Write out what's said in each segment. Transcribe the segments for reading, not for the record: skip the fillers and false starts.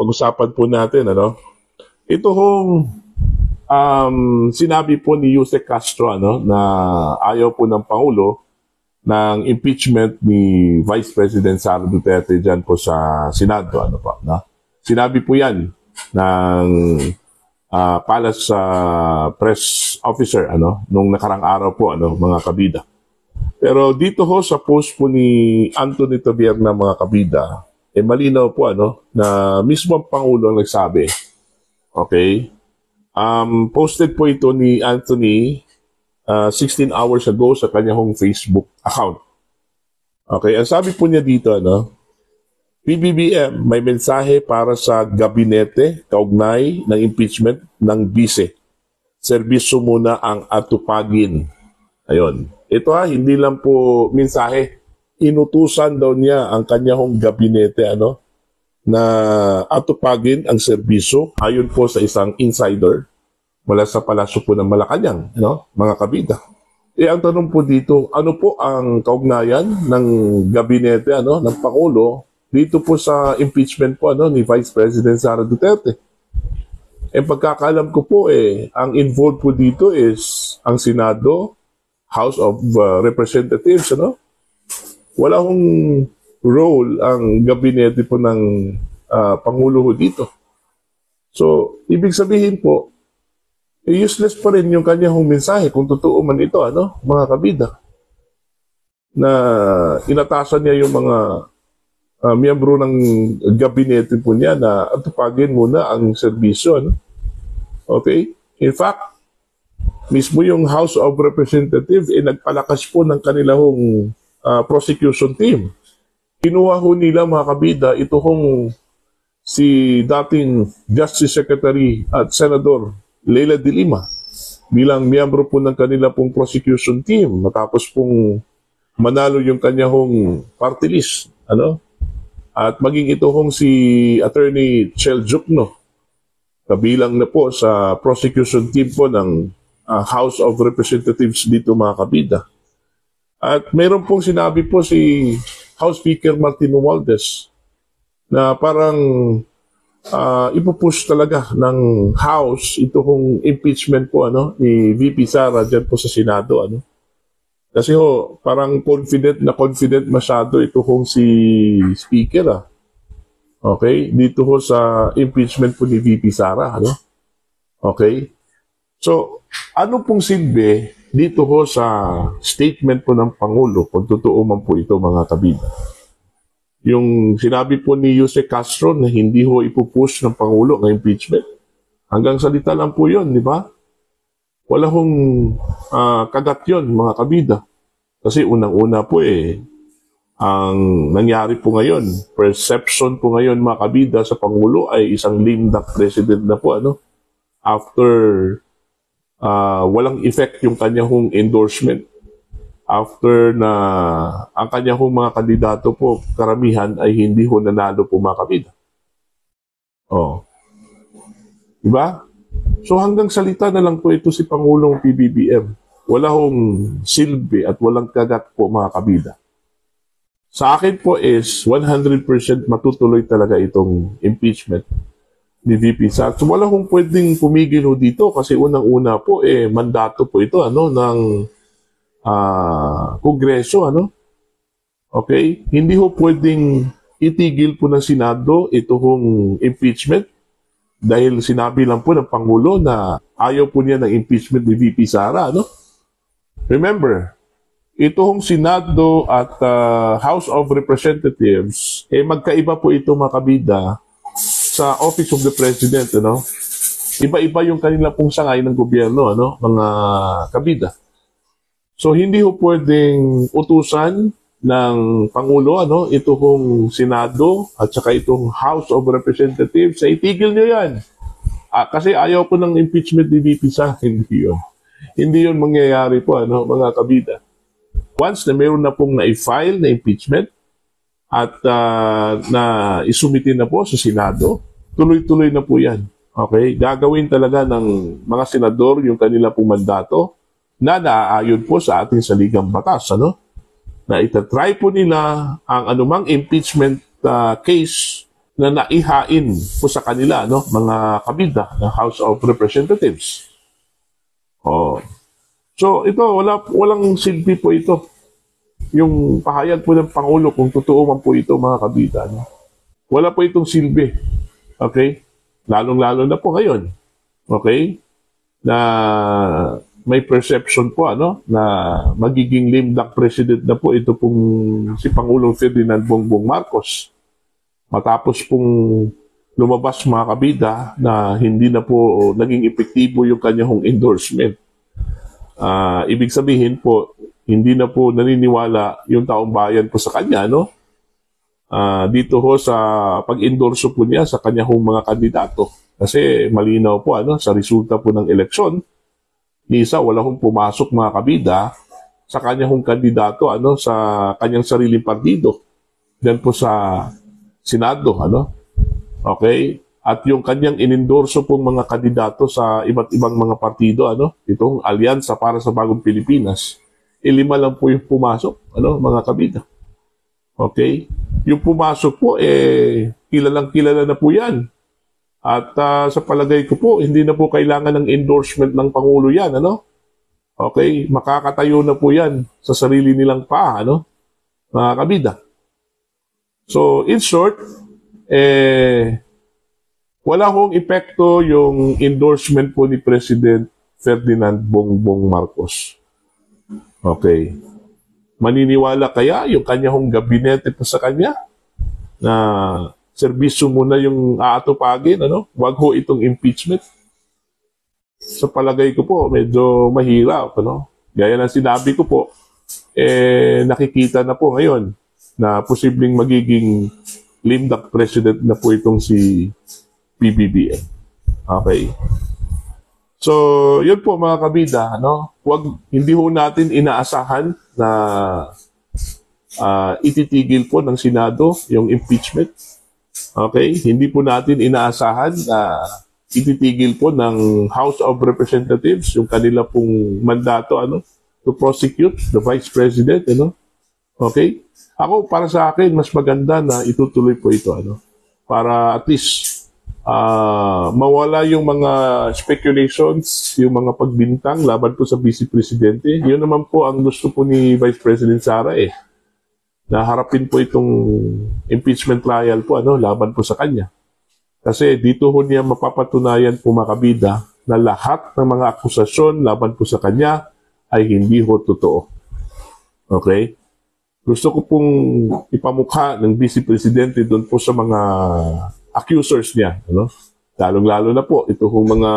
pag-usapan po natin, ano? Ito hong sinabi po ni Yusek Castro, ano, na ayaw po ng Pangulo ng impeachment ni Vice President Sara Duterte dyan po sa Senado, ano po, no? Sinabi po yan ng Palace Press Officer, ano, nung nakarang araw po, ano, mga kabida. Pero dito ho sa post po ni Anthony Tabierna, mga kabida, malinaw po, ano, na mismo ang Pangulo ang nagsabi. Okay? Posted po ito ni Anthony 16 hours ago sa kanyang Facebook account. Okay? Ang sabi po niya dito, ano, PBBM, may mensahe para sa gabinete kaugnay ng impeachment ng bise. Serbisyo muna ang atupagin. Ayun. Ito hindi lang po mensahe. Inutusan daw niya ang kanyang gabinete, ano, na atupagin ang serbisyo ayon po sa isang insider mula sa palasyo po ng Malacanang, no, mga kabida. Ang tanong po dito, ano po ang kaugnayan ng gabinete, ano, ng Pangulo dito po sa impeachment po, ano, ni Vice President Sara Duterte? Pagkakalam ko po, ang involved po dito is ang Senado, House of Representatives, ano? Wala hong role ang gabinete po ng Pangulo dito. So, ibig sabihin po, useless pa rin yung kanyang mensahe kung totoo man ito, ano, mga kabida. Na inatasan niya yung mga miyembro ng gabinete po niya na atupagin muna ang serbisyo, ano? Okay? In fact, mismo yung House of Representatives nagpalakas po ng kanilang prosecution team. Kinuha ho nila, mga kabida, ito hong si dating Justice Secretary at Senador Leila de Lima bilang miyembro po ng kanila pong prosecution team matapos pong manalo yung kanya hong party list, ano? At maging ito hong si Attorney Chel Jukno, kabilang na po sa prosecution team po ng House of Representatives dito, mga kabida. At mayroon pong sinabi po si House Speaker Martin Romualdez na parang ipupush talaga ng House ito kung impeachment po, ano, ni VP Sara dyan po sa Senado, ano. Kasi ho, parang confident masyado ito kung si Speaker, Okay? Dito ho sa impeachment po ni VP Sara, ano. Okay? So, ano pong silbi dito ho sa statement po ng Pangulo, kung totoo man po ito, mga kabida? Yung sinabi po ni Yusek Castro na hindi ho ipupush ng Pangulo ng impeachment. Hanggang salita lang po yun, di ba? Wala hong kagat yun, mga kabida. Kasi unang-una po ang nangyari po ngayon, perception po ngayon, mga kabida, sa Pangulo ay isang lame duck president na po, ano? After walang effect yung kanyang endorsement. After na ang kanyang mga kandidato po, karamihan ay hindi ho nanalo po, mga kabida. Diba? So hanggang salita na lang po ito si Pangulong PBBM. Wala hong silbi at walang kagat po, mga kabida. Sa akin po is 100% matutuloy talaga itong impeachment ni VP Sara. So wala hong pwedeng pumigil ho dito kasi unang-una po mandato po ito, ano, ng Kongreso, ano. Okay? Hindi ho pwedeng itigil po ng Senado ito hong impeachment dahil sinabi lang po ng Pangulo na ayaw po niya ng impeachment ni VP Sara, ano. Remember, ito hong Senado at House of Representatives magkaiba po ito, mga kabida, sa Office of the President, ano? Iba-iba yung kanila pong sangay ng gobyerno, ano, mga kabida. So hindi ho pwedeng utusan ng Pangulo, ano, ito hong Senado at saka itong House of Representatives, itigil nyo yan. Kasi ayaw po ng impeachment ni VP Sara. Hindi yun. Hindi yun mangyayari po, ano, mga kabida. Once na mayroon na pong na-file na impeachment, at na isumitin na po sa Senado, tuloy-tuloy na po yan. Okay? Gagawin talaga ng mga senador yung kanila pong mandato na naaayon po sa ating saligang batas, ano? Na itatry po nila ang anumang impeachment case na naihain po sa kanila, no, mga kabida ng House of Representatives. Oh. So ito, walang silbi po ito. Yung pahayag po ng Pangulo, kung totoo man po ito, mga kabida, no? Wala po itong silbi. Okay? Lalong-lalo na po ngayon. Okay? Na may perception po, ano, na magiging lame duck president na po ito pong si Pangulong Ferdinand Bongbong Marcos. Matapos pong lumabas, mga kabida, na hindi na po naging epektibo yung kanyang endorsement. Ibig sabihin po, hindi na po naniniwala yung taong bayan po sa kanya, no? Dito ho sa pag-endorso po niya sa kanya hong mga kandidato. Kasi malinaw po, ano, sa resulta po ng eleksyon, isa, wala hong pumasok, mga kabida, sa kanya hong kandidato, ano, sa kanyang sariling partido. Diyan po sa Senado, ano? Okay? At yung kanyang inendorso pong mga kandidato sa iba't ibang mga partido, ano, itong Alyansa para sa Bagong Pilipinas, 5 lang po yung pumasok, ano, mga kabida. Okay? Yung pumasok po, kilalang kilala na po yan. At sa palagay ko po, hindi na po kailangan ng endorsement ng Pangulo yan, ano? Okay? Makakatayo na po yan sa sarili nilang paa, ano? Mga kabida. So, in short, wala hong epekto yung endorsement po ni President Ferdinand Bongbong Marcos. Okay. Maniniwala kaya yung kanya hong gabinete pa sa kanya na serbisyo muna yung aatupagin, ano? Wag ho itong impeachment. Sa palagay ko po, medyo mahirap, ano? Gaya ng sinabi ko po, nakikita na po ngayon na posibleng magiging lame duck president na po itong si PBBM. Okay. So, yun po, mga kabida, ano? Hindi ho natin inaasahan na ititigil po ng Senado yung impeachment. Okay? Hindi po natin inaasahan na ititigil po ng House of Representatives yung kanila pong mandato, ano, to prosecute the Vice President, ano? Okay? Ako, para sa akin, mas maganda na itutuloy po ito, ano? Para at least mawala yung mga speculations, yung mga pagbintang laban po sa Vice Presidente. Yun naman po ang gusto po ni Vice President Sara, na harapin po itong impeachment trial po, ano, laban po sa kanya. Kasi dito ho niya mapapatunayan po, mga kabida, na lahat ng mga akusasyon laban po sa kanya ay hindi ho totoo. Okay? Gusto ko pong ipamukha ng Vice Presidente doon po sa mga accusers niya, ano? Lalong-lalo na po ito hong mga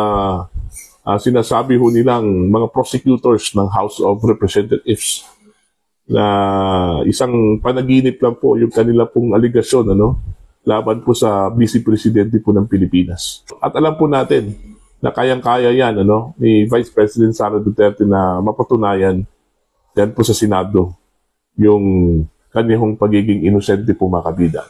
sinasabi ho nilang mga prosecutors ng House of Representatives na isang panaginip lang po yung kanila pong aligasyon, ano, laban po sa Vice Presidente po ng Pilipinas. At alam po natin na kayang-kaya yan, ano, ni Vice President Sara Duterte na mapatunayan yan po sa Senado yung kanyang pagiging inosente po, mga kabida.